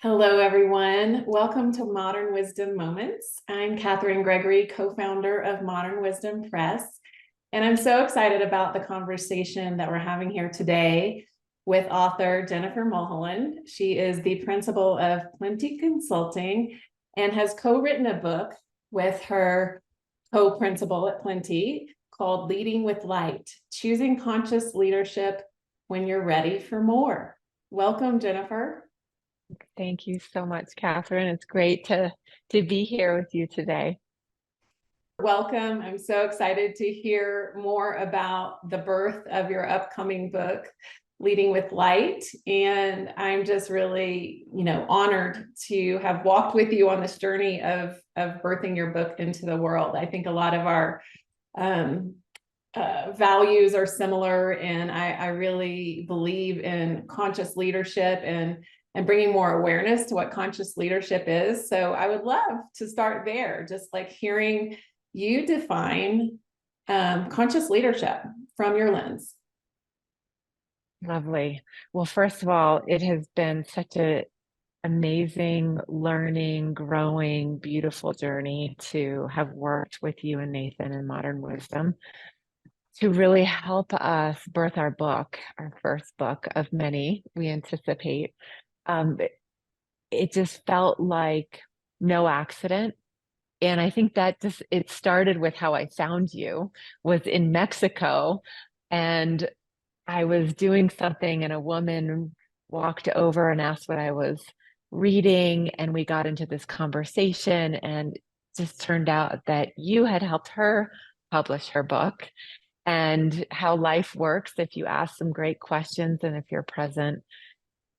Hello, everyone. Welcome to Modern Wisdom Moments. I'm Catherine Gregory, co-founder of Modern Wisdom Press, and I'm so excited about the conversation that we're having here today with author Jennifer Mulholland. She is the principal of 𝗬𝗲 Consulting and has co-written a book with her co-principal at 𝗬𝗲 called Leading with Light, Choosing Conscious Leadership When You're Ready for More. Welcome, Jennifer. Thank you so much, Catherine. It's great to be here with you today. Welcome. I'm so excited to hear more about the birth of your upcoming book, Leading with Light. And I'm just really, honored to have walked with you on this journey of birthing your book into the world. I think a lot of our values are similar, and I really believe in conscious leadership and bringing more awareness to what conscious leadership is. So I would love to start there, just like hearing you define conscious leadership from your lens. Lovely. Well, first of all, it has been such an amazing, learning, growing, beautiful journey to have worked with you and Nathan in Modern Wisdom to really help us birth our book, our first book of many we anticipate. It just felt like no accident. And I think that it started with how I found you, was in Mexico. And I was doing something and a woman walked over and asked what I was reading. And we got into this conversation, and it just turned out that you had helped her publish her book, and how life works. If you ask some great questions and if you're present,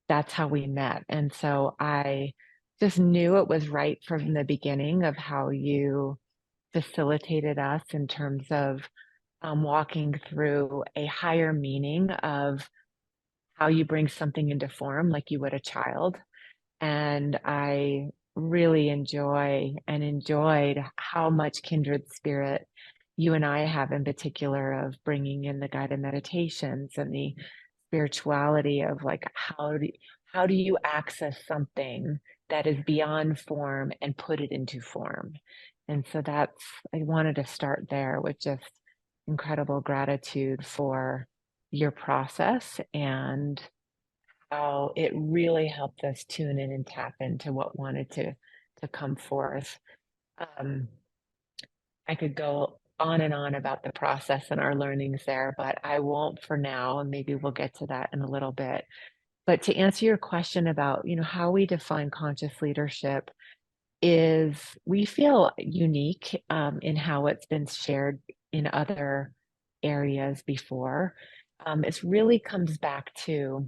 that's how we met. And so I just knew it was right from the beginning of how you facilitated us in terms of walking through a higher meaning of how you bring something into form like you would a child. And I really enjoyed how much kindred spirit you and I have, in particular, of bringing in the guided meditations and the spirituality of like how do you access something that is beyond form and put it into form. And so I wanted to start there with just incredible gratitude for your process and how it really helped us tune in and tap into what wanted to come forth. I could go on and on about the process and our learnings there, but I won't for now, and maybe we'll get to that in a little bit. But to answer your question about, how we define conscious leadership is we feel unique in how it's been shared in other areas before. It really comes back to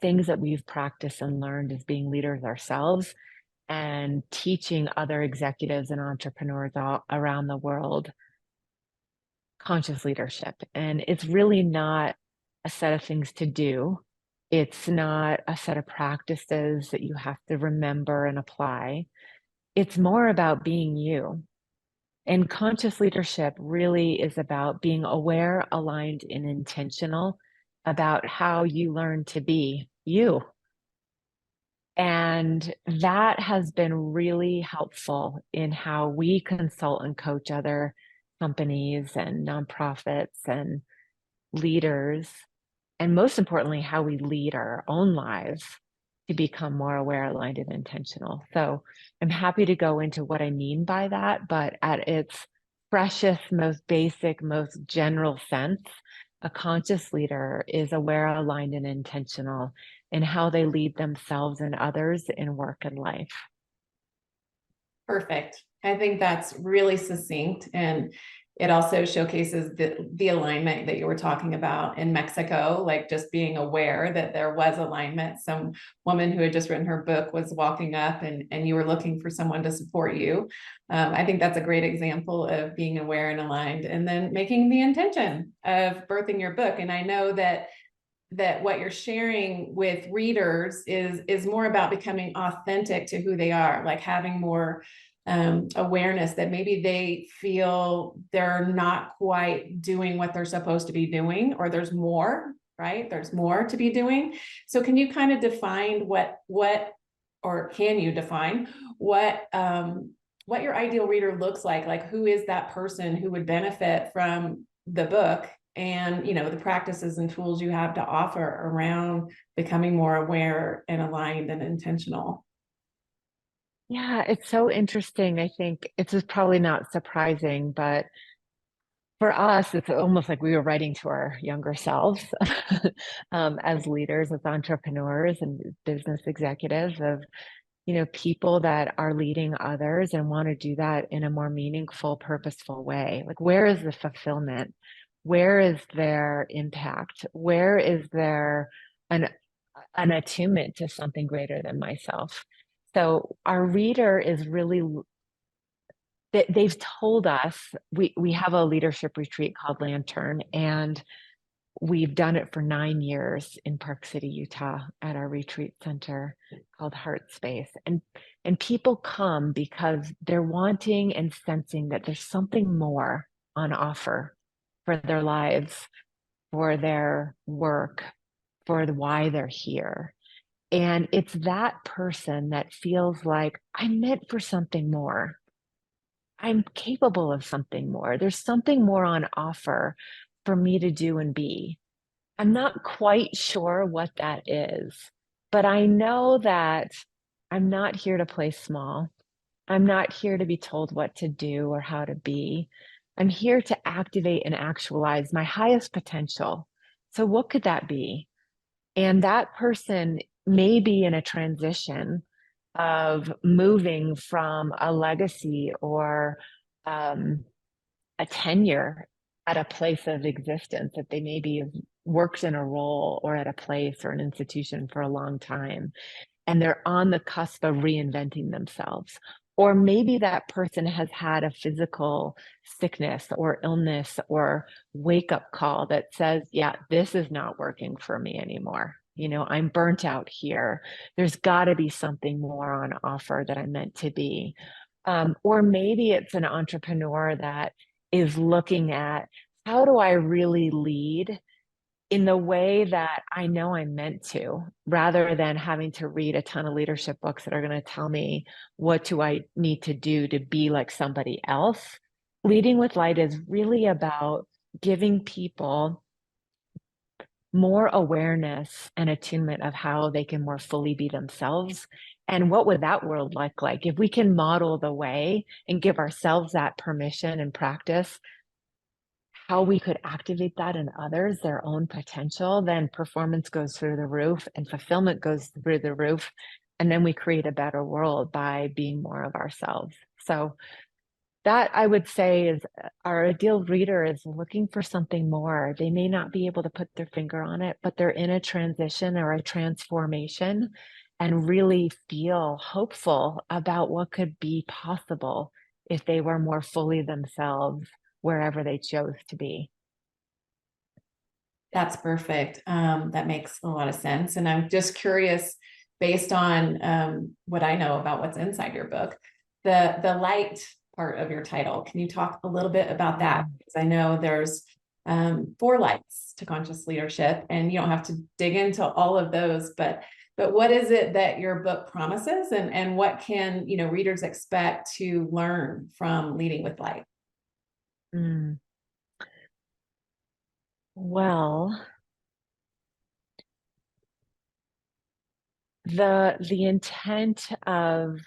things that we've practiced and learned as being leaders ourselves and teaching other executives and entrepreneurs all around the world conscious leadership. And it's really not a set of things to do. It's not a set of practices that you have to remember and apply. It's more about being you. And conscious leadership really is about being aware, aligned, and intentional about how you learn to be you. And that has been really helpful in how we consult and coach other companies and nonprofits and leaders, and most importantly, how we lead our own lives to become more aware, aligned, and intentional. So I'm happy to go into what I mean by that, but at its freshest, most basic, most general sense, a conscious leader is aware, aligned, and intentional in how they lead themselves and others in work and life. Perfect. I think that's really succinct, and it also showcases the alignment that you were talking about in Mexico, like just being aware that there was alignment. Some woman who had just written her book was walking up and you were looking for someone to support you. I think that's a great example of being aware and aligned, and then making the intention of birthing your book. And I know that what you're sharing with readers is more about becoming authentic to who they are, like having more awareness that maybe they feel they're not quite doing what they're supposed to be doing, or there's more, right? There's more to be doing. So can you kind of define what or can you define what your ideal reader looks like? Like, who is that person who would benefit from the book and, you know, the practices and tools you have to offer around becoming more aware and aligned and intentional? Yeah, it's so interesting. I think it's just probably not surprising, but for us, it's almost like we were writing to our younger selves as leaders, as entrepreneurs and business executives of, you know, people that are leading others and want to do that in a more meaningful, purposeful way. Like, where is the fulfillment? Where is their impact? Where is there an attunement to something greater than myself? So our reader is really, they've told us, we have a leadership retreat called Lantern, and we've done it for 9 years in Park City, Utah, at our retreat center called Heart Space. And people come because they're wanting and sensing that there's something more on offer for their lives, for their work, for why they're here. And it's that person that feels like, I'm meant for something more. I'm capable of something more. There's something more on offer for me to do and be. I'm not quite sure what that is, but I know that I'm not here to play small. I'm not here to be told what to do or how to be. I'm here to activate and actualize my highest potential. So what could that be? And that person may be in a transition of moving from a legacy or a tenure at a place of existence that they maybe have worked in a role or at a place or an institution for a long time, and they're on the cusp of reinventing themselves. Or maybe that person has had a physical sickness or illness or wake up call that says, yeah, this is not working for me anymore. You know, I'm burnt out here. There's got to be something more on offer that I'm meant to be. Or maybe it's an entrepreneur that is looking at, how do I really lead in the way that I know I'm meant to, rather than having to read a ton of leadership books that are going to tell me what do I need to do to be like somebody else. Leading with light is really about giving people more awareness and attunement of how they can more fully be themselves. And what would that world look like if we can model the way and give ourselves that permission and practice, how we could activate that in others, their own potential, then performance goes through the roof and fulfillment goes through the roof. And then we create a better world by being more of ourselves. So that, I would say, is our ideal reader is looking for something more. They may not be able to put their finger on it, but they're in a transition or a transformation and really feel hopeful about what could be possible if they were more fully themselves wherever they chose to be. That's perfect. That makes a lot of sense. And I'm just curious, based on what I know about what's inside your book, the light part of your title. Can you talk a little bit about that? Because I know there's 4 lights to conscious leadership, and you don't have to dig into all of those, but what is it that your book promises, and what can, you know, readers expect to learn from leading with light? Mm. Well, the intent of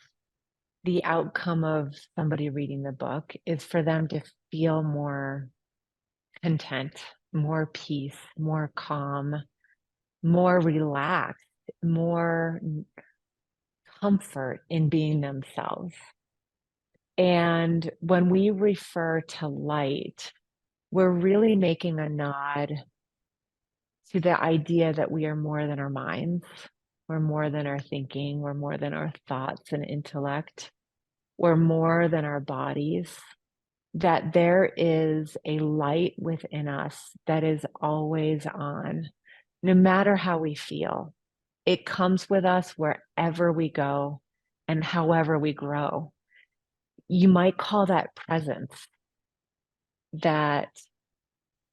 the outcome of somebody reading the book is for them to feel more content, more peace, more calm, more relaxed, more comfort in being themselves. And when we refer to light, we're really making a nod to the idea that we are more than our minds, we're more than our thinking, we're more than our thoughts and intellect, we're more than our bodies, that there is a light within us that is always on, no matter how we feel. It comes with us wherever we go and however we grow. You might call that presence, that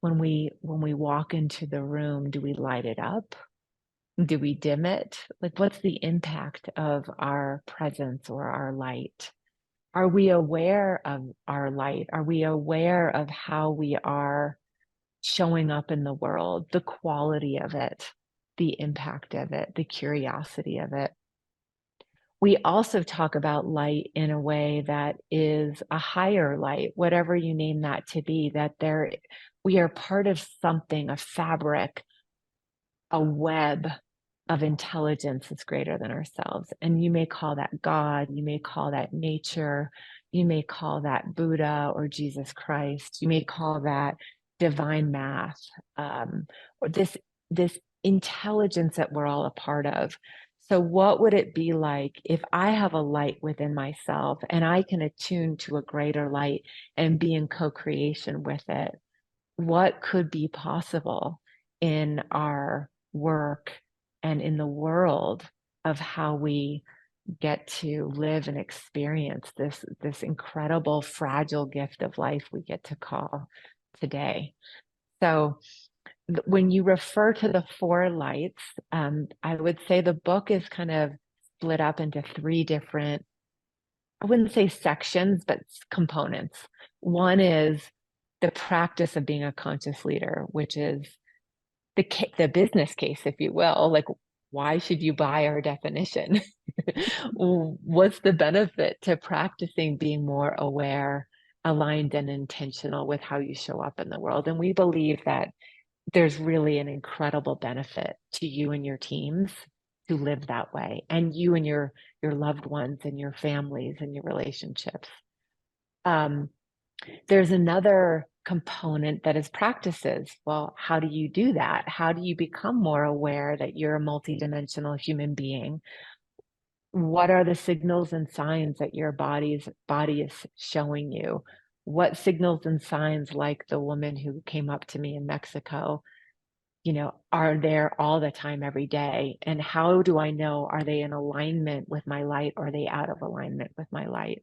when we walk into the room, do we light it up? Do we dim it? Like, what's the impact of our presence or our light? Are we aware of our light? Are we aware of how we are showing up in the world, the quality of it, the impact of it, the curiosity of it? We also talk about light in a way that is a higher light, whatever you name that to be, that we are part of something, a fabric, a web of intelligence that's greater than ourselves. And you may call that God, you may call that nature, you may call that Buddha or Jesus Christ, you may call that divine math, or this intelligence that we're all a part of. So what would it be like if I have a light within myself and I can attune to a greater light and be in co-creation with it? What could be possible in our work and in the world of how we get to live and experience this incredible fragile gift of life we get to call today? So when you refer to the four lights, I would say the book is kind of split up into three different, I wouldn't say sections, but components. One is the practice of being a conscious leader, which is the business case, if you will. Like, why should you buy our definition? What's the benefit to practicing being more aware, aligned, and intentional with how you show up in the world? And we believe that there's really an incredible benefit to you and your teams to live that way, and you and your loved ones and your families and your relationships. There's another component that is practices. Well, how do you do that? How do you become more aware that you're a multidimensional human being? What are the signals and signs that your body is showing you? What signals and signs, like the woman who came up to me in Mexico, are there all the time, every day? And how do I know, are they in alignment with my light, or are they out of alignment with my light?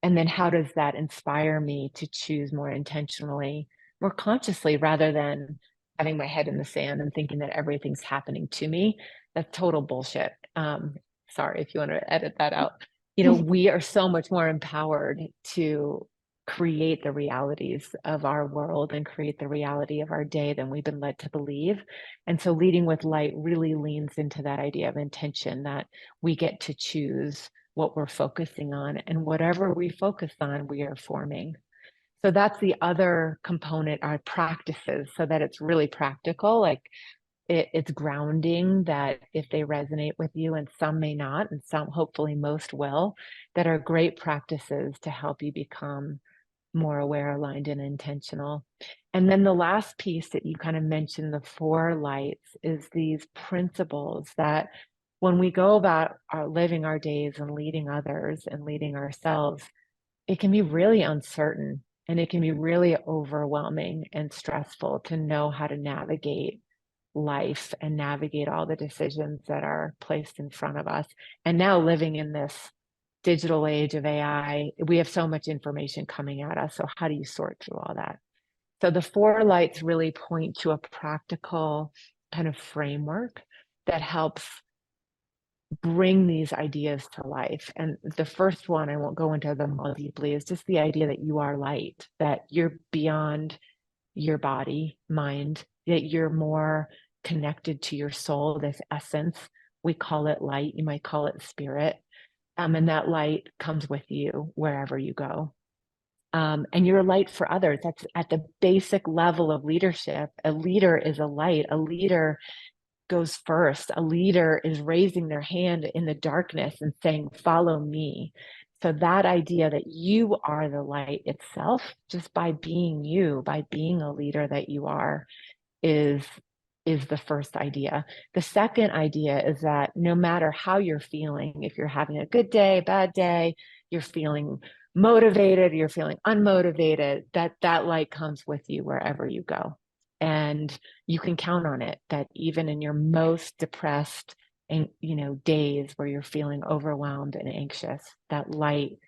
And then how does that inspire me to choose more intentionally, more consciously, rather than having my head in the sand and thinking that everything's happening to me? That's total bullshit. Sorry if you want to edit that out. We are so much more empowered to create the realities of our world and create the reality of our day than we've been led to believe. And so leading with light really leans into that idea of intention, that we get to choose what we're focusing on, and whatever we focus on, we are forming. So that's the other component, our practices, so that it's really practical. Like it's grounding, that if they resonate with you, and some may not, and some, hopefully most will, that are great practices to help you become more aware, aligned, and intentional. And then the last piece that you kind of mentioned, the four lights, is these principles that when we go about living our days and leading others and leading ourselves, it can be really uncertain, and it can be really overwhelming and stressful to know how to navigate life and navigate all the decisions that are placed in front of us. And now, living in this digital age of AI, we have so much information coming at us. So how do you sort through all that? So the four lights really point to a practical kind of framework that helps bring these ideas to life. And the first one, I won't go into them more deeply, is just the idea that you are light, that you're beyond your body, mind, that you're more connected to your soul, this essence. We call it light, you might call it spirit. And that light comes with you wherever you go. And you're a light for others. That's at the basic level of leadership. A leader is a light. A leader goes first. A leader is raising their hand in the darkness and saying, follow me. So that idea that you are the light itself, just by being you, by being a leader that you are, is the first idea. The second idea is that no matter how you're feeling, if you're having a good day, bad day, you're feeling motivated, you're feeling unmotivated, that light comes with you wherever you go. And you can count on it, that even in your most depressed and days where you're feeling overwhelmed and anxious, that light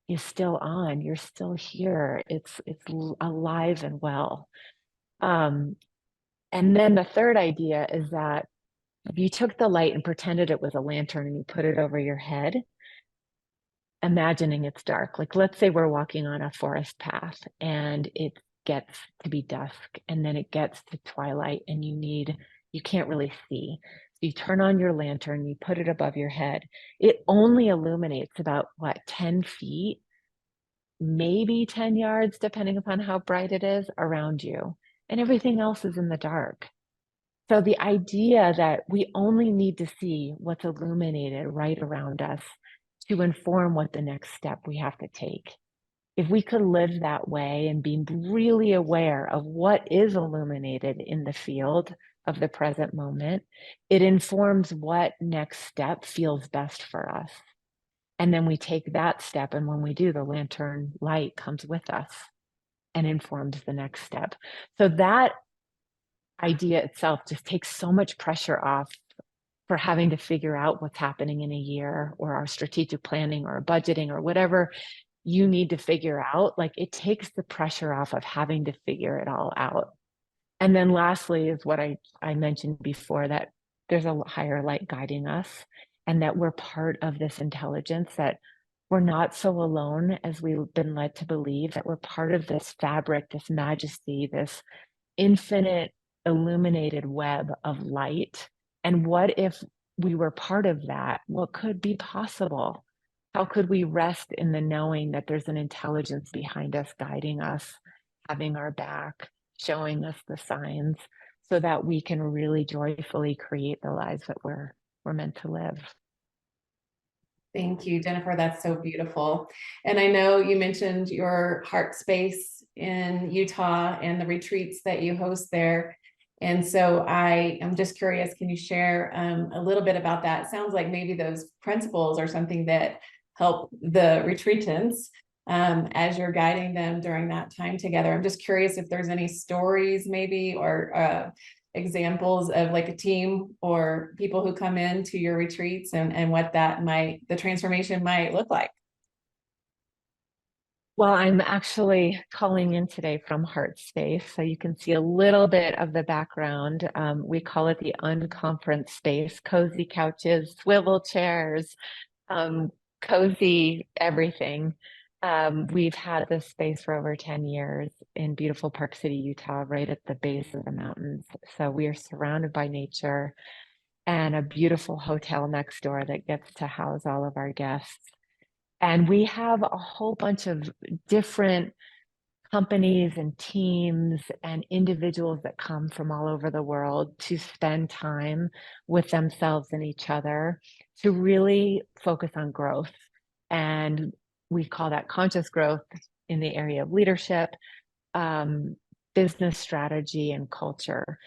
is still on. You're still here. It's alive and well. And then the third idea is that If you took the light and pretended it was a lantern and you put it over your head, imagining it's dark, like let's say we're walking on a forest path and it gets to be dusk and then it gets to twilight and you can't really see. So you turn on your lantern, you put it above your head. It only illuminates about 10 feet, maybe 10 yards, depending upon how bright it is around you. And everything else is in the dark. So the idea that we only need to see what's illuminated right around us to inform what the next step we have to take. If we could live that way and be really aware of what is illuminated in the field of the present moment, it informs what next step feels best for us. And then we take that step, and when we do, the lantern light comes with us and informs the next step. So that idea itself just takes so much pressure off for having to figure out what's happening in a year, or our strategic planning or budgeting or whatever you need to figure out. Like, it takes the pressure off of having to figure it all out. And then lastly is what I mentioned before, that there's a higher light guiding us, and that we're part of this intelligence, that we're not so alone as we've been led to believe, that we're part of this fabric, this majesty, this infinite illuminated web of light. And what if we were part of that? What could be possible? How could we rest in the knowing that there's an intelligence behind us, guiding us, having our back, showing us the signs, so that we can really joyfully create the lives that we're meant to live? Thank you, Jennifer. That's so beautiful. And I know you mentioned your heart space in Utah and the retreats that you host there. And so I am just curious, can you share a little bit about that? It sounds like maybe those principles are something that help the retreatants as you're guiding them during that time together. I'm just curious if there's any stories maybe, or examples of like a team or people who come into your retreats, and what the transformation might look like. Well, I'm actually calling in today from Heart Space, so you can see a little bit of the background. We call it the unconference space: cozy couches, swivel chairs, cozy everything. We've had this space for over 10 years in beautiful Park City, Utah, right at the base of the mountains. So we are surrounded by nature, and a beautiful hotel next door that gets to house all of our guests. And we have a whole bunch of different companies and teams and individuals that come from all over the world to spend time with themselves and each other, to really focus on growth. And we call that conscious growth in the area of leadership, business strategy, and culture.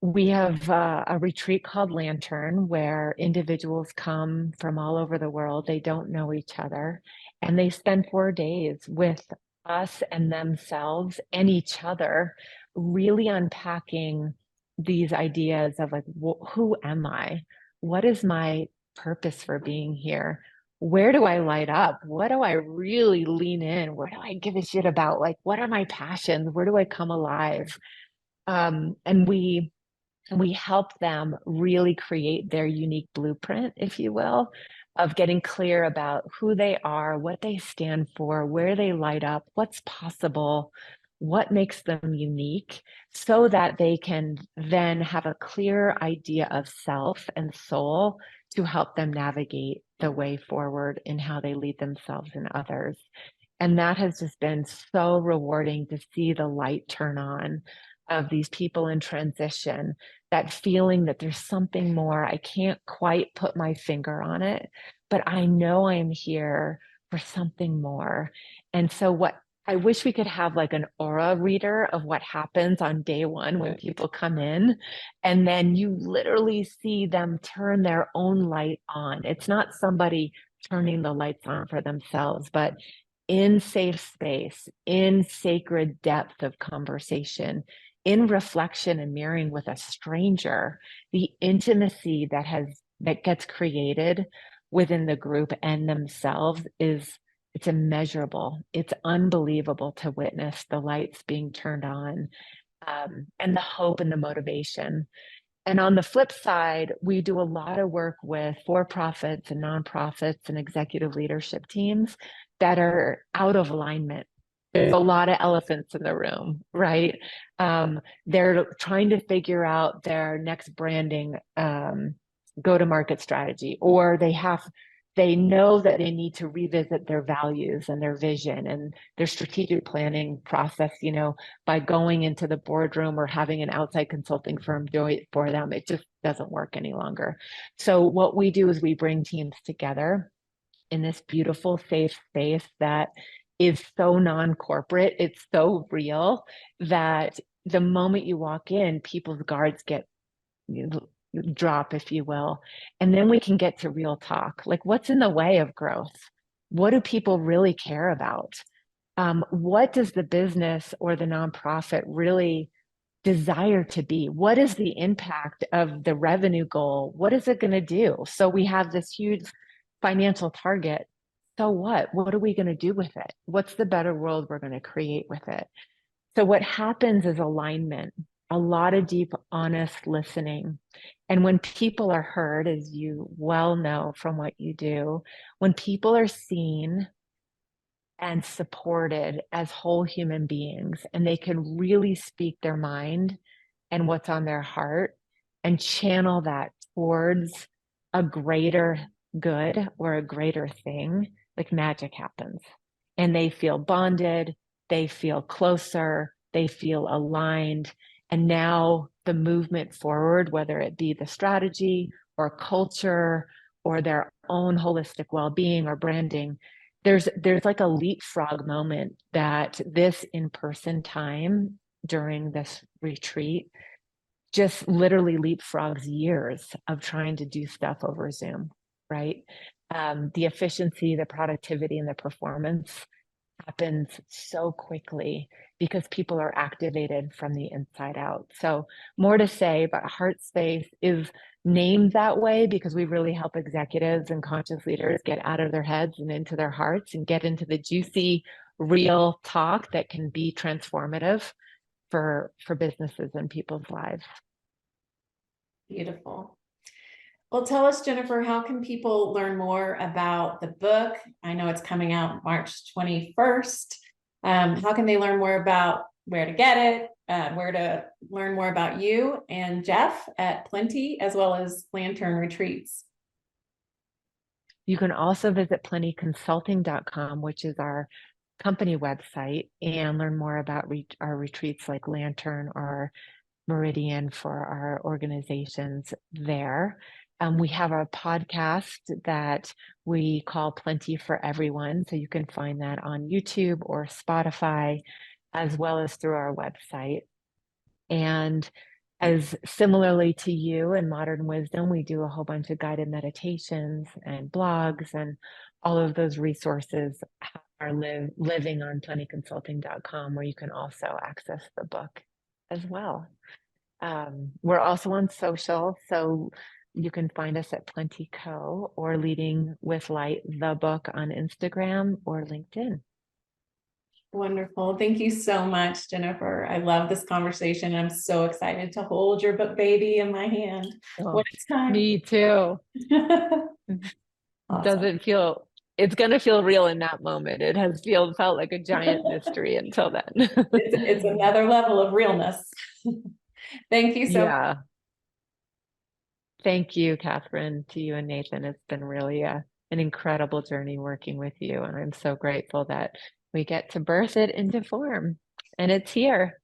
We have a retreat called Lantern, where individuals come from all over the world. They don't know each other, and they spend 4 days with us and themselves and each other, really unpacking these ideas of like, who am I? What is my purpose for being here? Where do I light up? What do I really lean in? Where do I give a shit about? Like, what are my passions? Where do I come alive? And we help them really create their unique blueprint, if you will, of getting clear about who they are, what they stand for, where they light up, what's possible, what makes them unique, so that they can then have a clear idea of self and soul to help them navigate the way forward in how they lead themselves and others. And that has just been so rewarding to see the light turn on of these people in transition, that feeling that there's something more. I can't quite put my finger on it, but I know I'm here for something more. And so what I wish we could have, like an aura reader of what happens on day one when people come in, and then you literally see them turn their own light on. It's not somebody turning the lights on for themselves, but in safe space, in sacred depth of conversation, in reflection and mirroring with a stranger, the intimacy that gets created within the group and themselves it's immeasurable. It's unbelievable to witness the lights being turned on, and the hope and the motivation. And on the flip side, we do a lot of work with for-profits and nonprofits and executive leadership teams that are out of alignment. There's a lot of elephants in the room, right? They're trying to figure out their next branding go-to-market strategy, or they know that they need to revisit their values and their vision and their strategic planning process, you know, by going into the boardroom or having an outside consulting firm do it for them. It just doesn't work any longer. So what we do is we bring teams together in this beautiful, safe space that is so non-corporate. It's so real that the moment you walk in, people's guards get, you know, drop, if you will. And then we can get to real talk. Like, what's in the way of growth? What do people really care about? What does the business or the nonprofit really desire to be? What is the impact of the revenue goal? What is it going to do? So we have this huge financial target. So what? What are we going to do with it? What's the better world we're going to create with it? So what happens is alignment, a lot of deep, honest listening. And when people are heard, as you well know from what you do, when people are seen and supported as whole human beings, and they can really speak their mind and what's on their heart and channel that towards a greater good or a greater thing, like magic happens. And they feel bonded, they feel closer, they feel aligned. And now the movement forward, whether it be the strategy or culture or their own holistic well-being or branding, there's like a leapfrog moment that this in-person time during this retreat just literally leapfrogs years of trying to do stuff over Zoom, right? The efficiency, the productivity, and the performance happens so quickly because people are activated from the inside out. So more to say, but Heart Space is named that way because we really help executives and conscious leaders get out of their heads and into their hearts and get into the juicy, real talk that can be transformative for businesses and people's lives. Beautiful. Well, tell us, Jennifer, how can people learn more about the book? I know it's coming out March 21st. How can they learn more about where to get it, where to learn more about you and Jeff at 𝗬𝗲, as well as Lantern Retreats? You can also visit 𝗬𝗲consulting.com, which is our company website, and learn more about our retreats like Lantern or Meridian for our organizations there. We have a podcast that we call 𝗬𝗲 for Everyone. So you can find that on YouTube or Spotify, as well as through our website. And as similarly to you in Modern Wisdom, we do a whole bunch of guided meditations and blogs, and all of those resources are living on 𝗬𝗲consulting.com, where you can also access the book as well. We're also on social, so you can find us at 𝗬𝗲 or Leading with Light, the book, on Instagram or LinkedIn. Wonderful. Thank you so much, Jennifer. I love this conversation. I'm so excited to hold your book baby in my hand when it's time. Me too. Awesome. It's going to feel real in that moment. It has felt like a giant mystery until then. It's another level of realness. Thank you so much. Thank you, Catherine, to you and Nathan. It's been really an incredible journey working with you. And I'm so grateful that we get to birth it into form, and it's here.